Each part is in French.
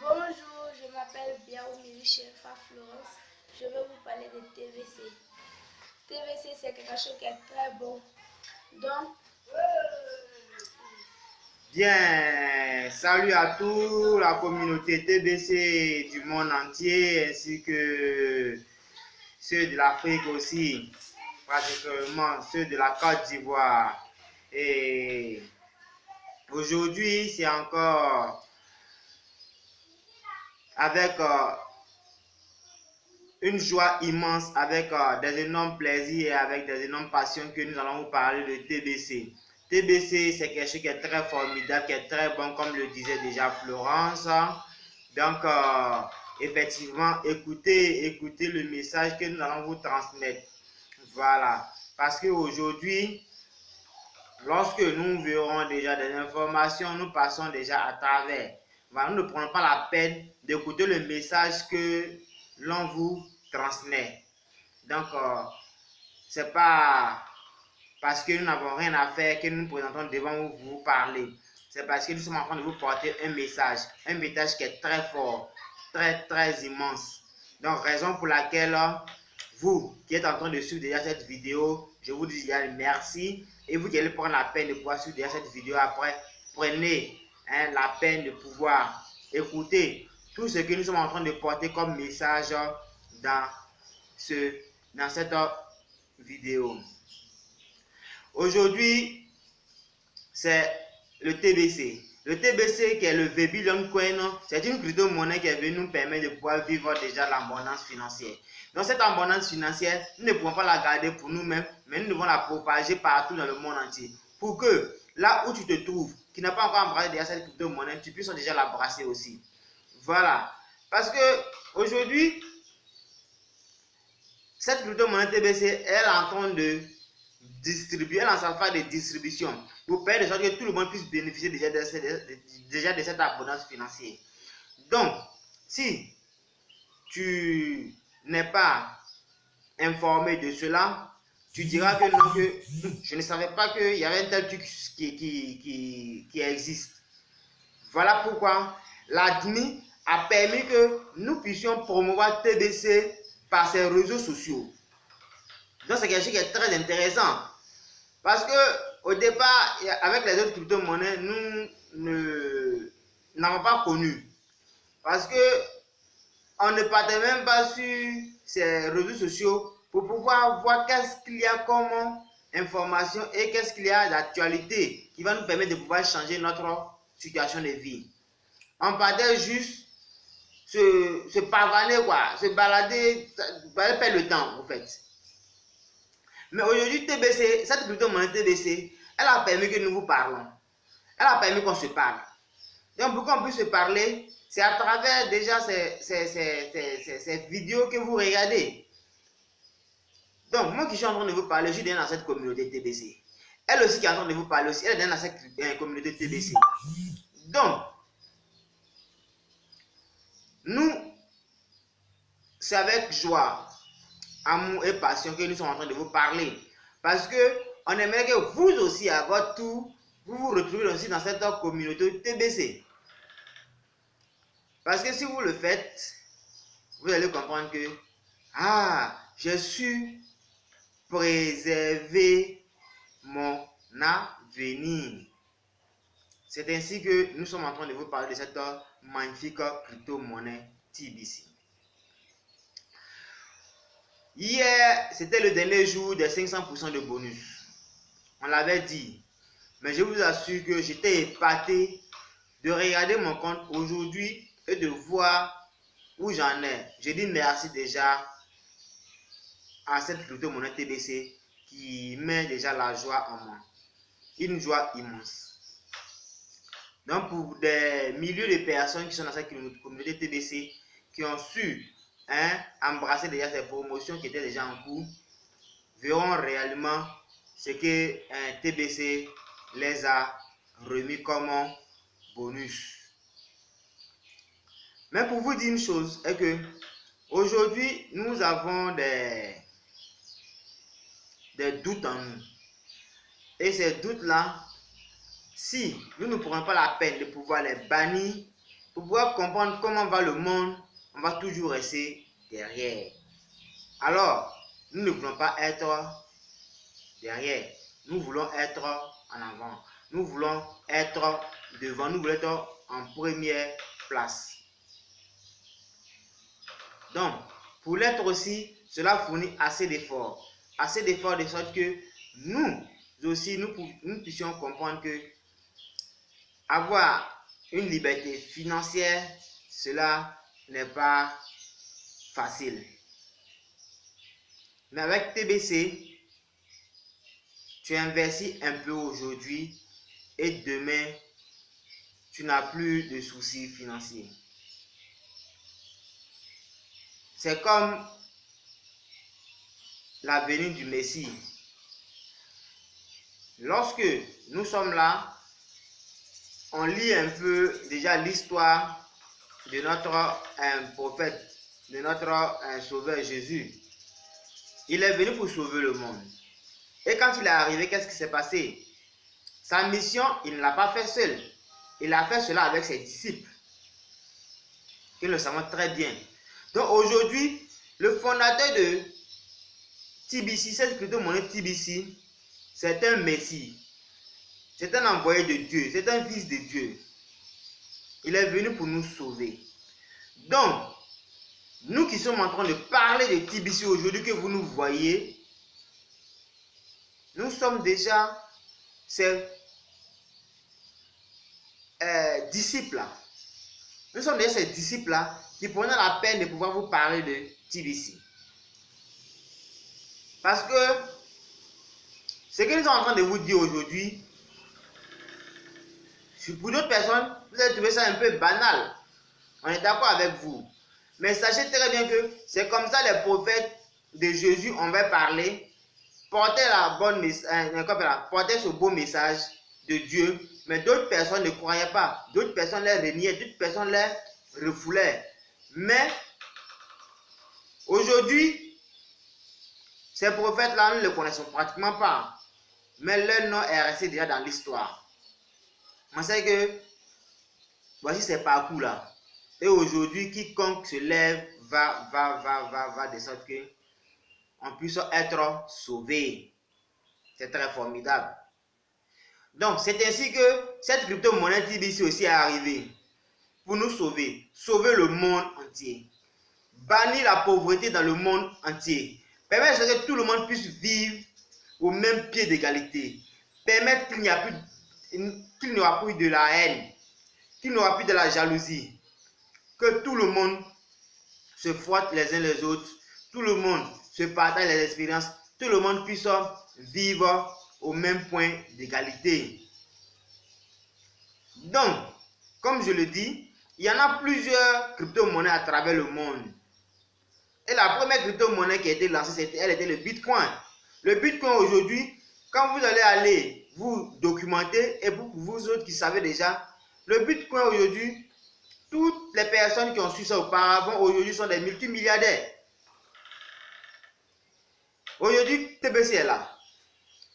Bonjour, je m'appelle Biaoumi Chefa Florence. Je vais vous parler de TVC. TVC, c'est quelque chose qui est très bon. Donc, bien, salut à toute la communauté TBC du monde entier, ainsi que ceux de l'Afrique aussi, pratiquement ceux de la Côte d'Ivoire. Et aujourd'hui, c'est encore avec une joie immense, avec des énormes plaisirs et avec des énormes passions que nous allons vous parler de TBC. TBC, c'est quelque chose qui est très formidable, qui est très bon, comme le disait déjà Florence. Donc, effectivement, écoutez le message que nous allons vous transmettre. Voilà. Parce qu'aujourd'hui, lorsque nous verrons déjà des informations, nous passons déjà à travers. Voilà, nous ne prenons pas la peine d'écouter le message que l'on vous transmet. Donc, c'est pas parce que nous n'avons rien à faire que nous nous présentons devant vous parler. C'est parce que nous sommes en train de vous porter un message qui est très fort, très, très immense. Donc, raison pour laquelle vous qui êtes en train de suivre déjà cette vidéo, je vous dis déjà merci. Et vous qui allez prendre la peine de pouvoir suivre déjà cette vidéo après, prenez la peine de pouvoir écouter tout ce que nous sommes en train de porter comme message dans cette vidéo. Aujourd'hui, c'est le TBC. Le TBC qui est le Babylon Coin, c'est une crypto-monnaie qui est venue nous permettre de pouvoir vivre déjà l'abondance financière. Donc cette abondance financière, nous ne pouvons pas la garder pour nous-mêmes, mais nous devons la propager partout dans le monde entier. Pour que là où tu te trouves, qui n'a pas encore embrassé déjà cette crypto-monnaie, tu puisses déjà l'embrasser aussi. Voilà. Parce que aujourd'hui, cette crypto-monnaie TBC, elle est en train de distribuer, elle est en phase de distribution pour faire de sorte que tout le monde puisse bénéficier déjà de cette abondance financière. Donc, si tu n'es pas informé de cela, tu diras que non, que je ne savais pas qu'il y avait un tel truc qui existe. Voilà pourquoi l'ADMI a permis que nous puissions promouvoir TBC par ses réseaux sociaux. Donc c'est quelque chose qui est très intéressant. Parce que au départ, avec les autres crypto-monnaies, nous n'avons pas connu. Parce que on ne partait même pas sur ces réseaux sociaux pour pouvoir voir qu'est-ce qu'il y a comme information et qu'est-ce qu'il y a d'actualité qui va nous permettre de pouvoir changer notre situation de vie. On partait juste se pavaner, quoi, se balader, perdre le temps en fait. Mais aujourd'hui, TBC, cette crypto-monnaie TBC, elle a permis que nous vous parlons. Elle a permis qu'on se parle. Donc pour qu'on puisse se parler, c'est à travers déjà ces vidéos que vous regardez. Donc moi qui suis en train de vous parler, je suis dans cette communauté TBC. Elle aussi qui est en train de vous parler aussi, elle est dans cette communauté TBC. Donc, c'est avec joie, amour et passion que nous sommes en train de vous parler. Parce que on aimerait que vous aussi, à votre tour, vous vous retrouvez aussi dans cette communauté TBC. Parce que si vous le faites, vous allez comprendre que j'ai su préserver mon avenir. C'est ainsi que nous sommes en train de vous parler de cette magnifique crypto-monnaie TBC. Hier, c'était le dernier jour des 500% de bonus. On l'avait dit. Mais je vous assure que j'étais épaté de regarder mon compte aujourd'hui et de voir où j'en ai. Je dis merci déjà à cette crypto-monnaie TBC qui met déjà la joie en moi. Une joie immense. Donc pour des milliers de personnes qui sont dans cette communauté TBC, qui ont su embrasser déjà ces promotions qui étaient déjà en cours, verront réellement ce que TBC les a remis comme bonus. Mais pour vous dire une chose, est que aujourd'hui nous avons des doutes en nous. Et ces doutes-là, si nous ne prenons pas la peine de pouvoir les bannir, pour pouvoir comprendre comment va le monde, on va toujours rester derrière. Alors, nous ne voulons pas être derrière. Nous voulons être en avant. Nous voulons être devant. Nous voulons être en première place. Donc, pour l'être aussi, cela fournit assez d'efforts. Assez d'efforts de sorte que nous aussi, nous puissions comprendre que avoir une liberté financière, cela n'est pas facile. Mais avec TBC, tu investis un peu aujourd'hui et demain, tu n'as plus de soucis financiers. C'est comme la venue du Messie. Lorsque nous sommes là, on lit un peu déjà l'histoire de notre prophète, de notre sauveur Jésus. Il est venu pour sauver le monde. Et quand il est arrivé, qu'est-ce qui s'est passé? Sa mission, il ne l'a pas fait seul. Il a fait cela avec ses disciples. Que nous le savons très bien. Donc aujourd'hui, le fondateur de TBC, cette crypto-monnaie TBC, c'est un Messie. C'est un envoyé de Dieu. C'est un fils de Dieu. Il est venu pour nous sauver. Donc, nous qui sommes en train de parler de TBC aujourd'hui, que vous nous voyez, nous sommes déjà ces disciples-là. Nous sommes déjà ces disciples-là qui prennent la peine de pouvoir vous parler de TBC. Parce que ce que nous sommes en train de vous dire aujourd'hui, pour d'autres personnes, vous allez trouver ça un peu banal. On est d'accord avec vous. Mais sachez très bien que c'est comme ça les prophètes de Jésus ont parlé, portaient ce beau message de Dieu, mais d'autres personnes ne croyaient pas. D'autres personnes les reniaient, d'autres personnes les refoulaient. Mais aujourd'hui, ces prophètes-là, nous ne les connaissons pratiquement pas. Mais leur nom est resté déjà dans l'histoire. On sait que voici ces parcours-là. Et aujourd'hui, quiconque se lève va de sorte que on puisse être sauvé. C'est très formidable. Donc, c'est ainsi que cette crypto-monnaie TBC aussi est arrivée pour nous sauver. Sauver le monde entier. Bannir la pauvreté dans le monde entier. Permettre que tout le monde puisse vivre au même pied d'égalité. Permettre qu'il n'y aura plus de la haine, qu'il n'y aura plus de la jalousie. Que tout le monde se frotte les uns les autres, tout le monde se partage les expériences, tout le monde puisse vivre au même point d'égalité. Donc, comme je le dis, il y en a plusieurs crypto-monnaies à travers le monde. Et la première crypto-monnaie qui a été lancée, elle était le Bitcoin. Le Bitcoin aujourd'hui, quand vous allez vous documenter, et pour vous autres qui savez déjà, le Bitcoin aujourd'hui, toutes les personnes qui ont su ça auparavant, aujourd'hui sont des multimilliardaires. Aujourd'hui, TBC est là.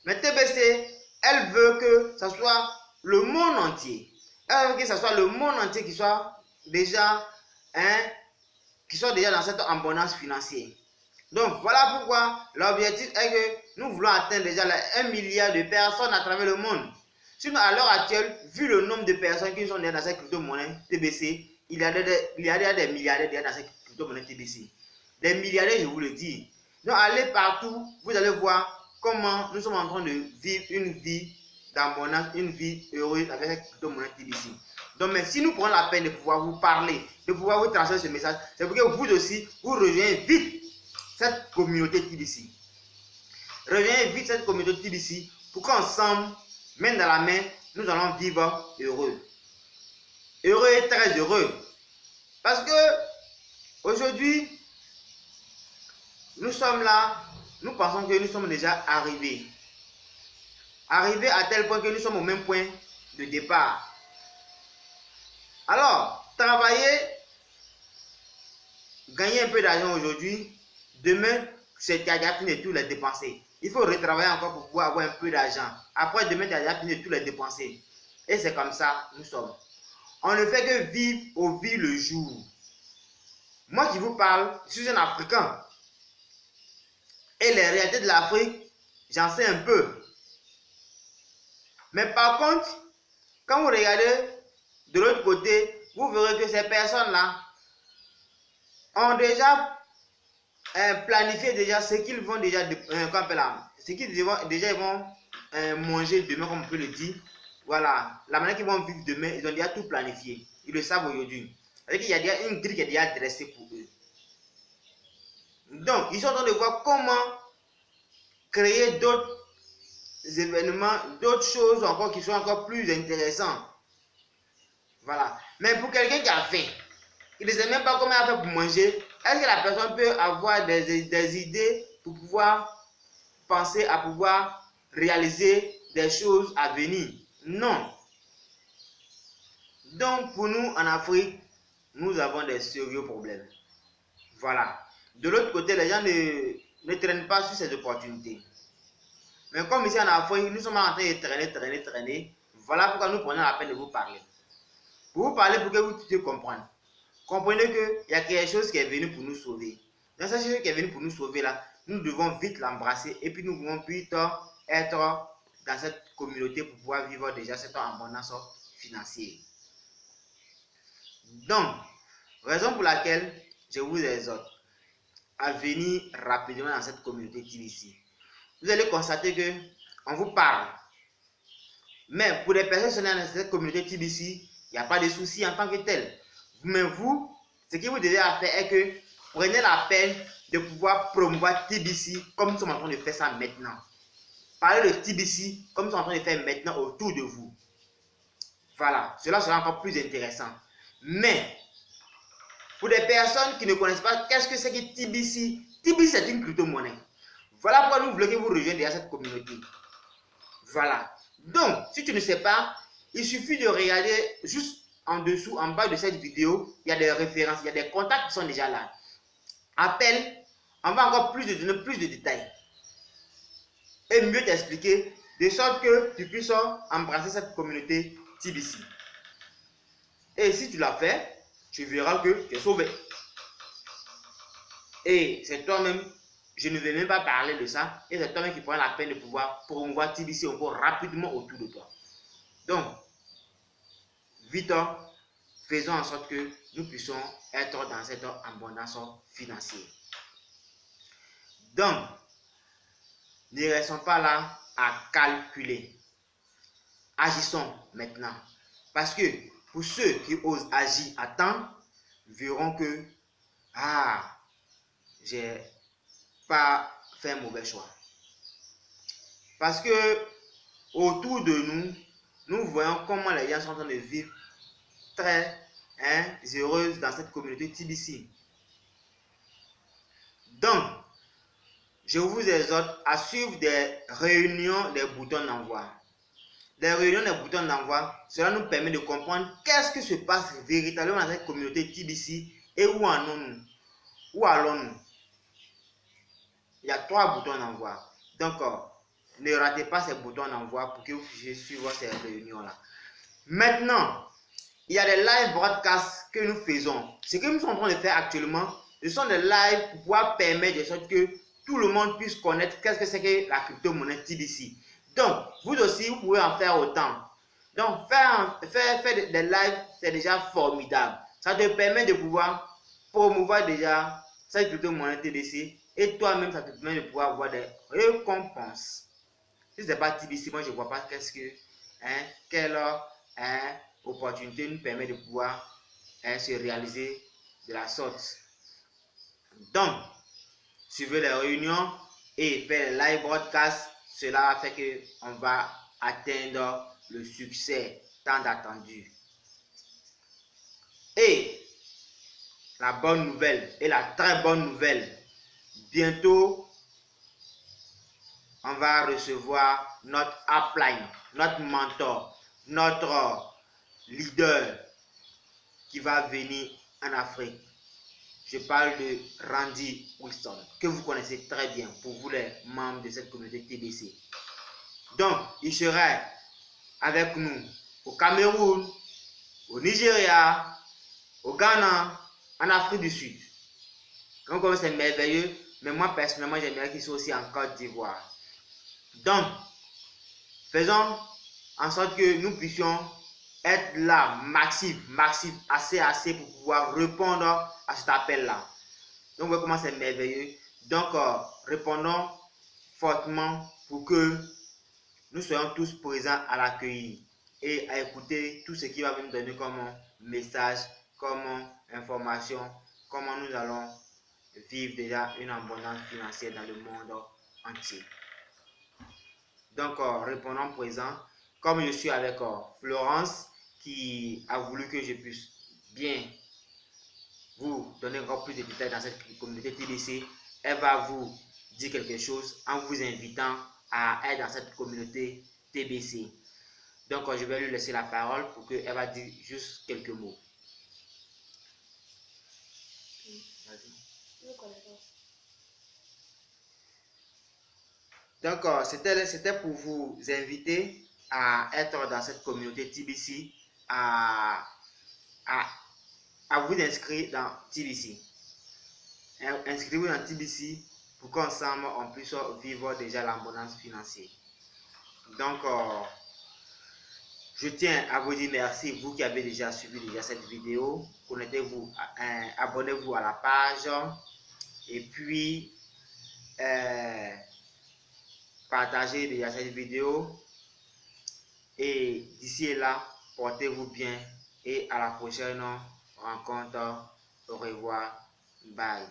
Mais TBC, elle veut que ce soit le monde entier. Elle veut que ce soit le monde entier qui soit déjà, dans cette abondance financière. Donc, voilà pourquoi l'objectif est que nous voulons atteindre déjà les 1 milliard de personnes à travers le monde. Sinon, à l'heure actuelle, vu le nombre de personnes qui sont dans cette crypto-monnaie TBC, il y a des milliardaires dans cette crypto-monnaie TBC. Des milliardaires, je vous le dis. Donc, allez partout, vous allez voir comment nous sommes en train de vivre une vie d'abondance, une vie heureuse avec cette crypto-monnaie TBC. Donc, mais si nous prenons la peine de pouvoir vous parler, de pouvoir vous transmettre ce message, c'est pour que vous aussi, vous rejoignez vite cette communauté TBC. Rejoignez vite cette communauté TBC pour qu'ensemble, main dans la main, nous allons vivre heureux. Heureux et très heureux. Parce que aujourd'hui, nous sommes là, nous pensons que nous sommes déjà arrivés. Arrivés à tel point que nous sommes au même point de départ. Alors, travailler, gagner un peu d'argent aujourd'hui, demain, c'est déjà fini de tout les dépenser. Il faut retravailler encore pour pouvoir avoir un peu d'argent. Après, demain, tu as déjà fini de tout les dépenser. Et c'est comme ça, nous sommes. On ne fait que vivre au vie le jour. Moi qui vous parle, je suis un Africain. Et les réalités de l'Afrique, j'en sais un peu. Mais par contre, quand vous regardez de l'autre côté, vous verrez que ces personnes-là ont déjà planifié déjà ce qu'ils vont déjà, ce qu'ils vont manger demain, comme on peut le dire. Voilà, la manière qu'ils vont vivre demain, ils ont déjà tout planifié. Ils le savent aujourd'hui. C'est-à-dire qu'il y a déjà une grille qui est déjà dressée pour eux. Donc, ils sont en train de voir comment créer d'autres événements, d'autres choses encore qui sont encore plus intéressantes. Voilà. Mais pour quelqu'un qui a faim, qui ne sait même pas comment il a fait pour manger, est-ce que la personne peut avoir des idées pour pouvoir penser à pouvoir réaliser des choses à venir? Non. Donc, pour nous, en Afrique, nous avons des sérieux problèmes. Voilà. De l'autre côté, les gens ne traînent pas sur ces opportunités. Mais comme ici en Afrique, nous sommes en train de traîner. Voilà pourquoi nous prenons la peine de vous parler. Pour vous parler, pour que vous puissiez comprendre. Comprenez qu'il y a quelque chose qui est venu pour nous sauver. Dans cette chose qui est venue pour nous sauver là, nous devons vite l'embrasser et puis nous devons plutôt être dans cette communauté pour pouvoir vivre déjà cette abondance financière. Donc, raison pour laquelle je vous exhorte à venir rapidement dans cette communauté TBC. Vous allez constater que on vous parle. Mais pour les personnes qui sont dans cette communauté TBC, il n'y a pas de souci en tant que tel. Mais vous, ce que vous devez faire est que prenez la peine de pouvoir promouvoir TBC comme nous sommes en train de faire ça maintenant. Parlez de TBC comme nous sommes en train de faire maintenant autour de vous. Voilà, cela sera encore plus intéressant. Mais, pour des personnes qui ne connaissent pas qu'est-ce que c'est que TBC, TBC c'est une crypto-monnaie. Voilà pourquoi nous voulons que vous rejoigniez cette communauté. Voilà. Donc, si tu ne sais pas, il suffit de regarder juste en dessous, en bas de cette vidéo, il y a des références, il y a des contacts qui sont déjà là. Appelle, on va encore donner plus de détails. Et mieux t'expliquer, de sorte que tu puisses embrasser cette communauté TBC. Et si tu l'as fait, tu verras que tu es sauvé. Et c'est toi-même, je ne vais même pas parler de ça, et c'est toi-même qui prends la peine de pouvoir promouvoir TBC encore rapidement autour de toi. Donc, vite, faisons en sorte que nous puissions être dans cette abondance financière. Donc, ne restons pas là à calculer. Agissons maintenant. Parce que pour ceux qui osent agir à temps, verront que j'ai pas fait un mauvais choix. Parce que autour de nous, nous voyons comment les gens sont en train de vivre très heureuses dans cette communauté TBC. Donc, je vous exhorte à suivre des réunions des boutons d'envoi. Les réunions des boutons d'envoi, cela nous permet de comprendre qu'est-ce qui se passe véritablement dans cette communauté TBC et où en allons-nous. Où allons-nous? il y a 3 boutons d'envoi. Donc, ne ratez pas ces boutons d'envoi pour que vous puissiez suivre ces réunions-là. Maintenant, il y a des live broadcasts que nous faisons. Ce que nous sommes en train de faire actuellement, ce sont des lives pour pouvoir permettre de sorte que tout le monde puisse connaître qu'est-ce que c'est que la crypto-monnaie TBC. Donc, vous aussi, vous pouvez en faire autant. Donc, faire des lives, c'est déjà formidable. Ça te permet de pouvoir promouvoir déjà cette crypto-monnaie TBC et toi-même, ça te permet de pouvoir avoir des récompenses. Si ce n'est pas TBC, moi, je ne vois pas quelle opportunité nous permet de pouvoir se réaliser de la sorte. Donc, suivez les réunions et faire les live broadcasts. Cela fait qu'on va atteindre le succès tant attendu. Et la bonne nouvelle et la très bonne nouvelle, bientôt, on va recevoir notre upline, notre mentor, notre leader qui va venir en Afrique. Je parle de Randy Wilson, que vous connaissez très bien pour vous les membres de cette communauté TBC. Donc, il sera avec nous au Cameroun, au Nigeria, au Ghana, en Afrique du Sud. Donc, c'est merveilleux, mais moi personnellement, j'aimerais qu'il soit aussi en Côte d'Ivoire. Donc, faisons en sorte que nous puissions être là, massif, assez pour pouvoir répondre à cet appel-là. Donc, vous voyez comment c'est merveilleux. Donc, répondons fortement pour que nous soyons tous présents à l'accueillir et à écouter tout ce qui va nous donner comme message, comme information, comment nous allons vivre déjà une abondance financière dans le monde entier. Donc, répondons présent. Comme je suis avec Florence, qui a voulu que je puisse bien vous donner encore plus de détails dans cette communauté TBC, elle va vous dire quelque chose en vous invitant à être dans cette communauté TBC. Donc, je vais lui laisser la parole pour qu'elle va dire juste quelques mots. Vas-y. Donc, c'était pour vous inviter à être dans cette communauté TBC, à vous inscrire dans TBC. Inscrivez-vous dans TBC pour qu'ensemble on puisse vivre déjà l'abondance financière. Donc, je tiens à vous dire merci, vous qui avez déjà suivi cette vidéo. Connectez-vous, abonnez-vous à la page et puis partagez déjà cette vidéo. Et d'ici et là, portez-vous bien et à la prochaine rencontre. Au revoir. Bye.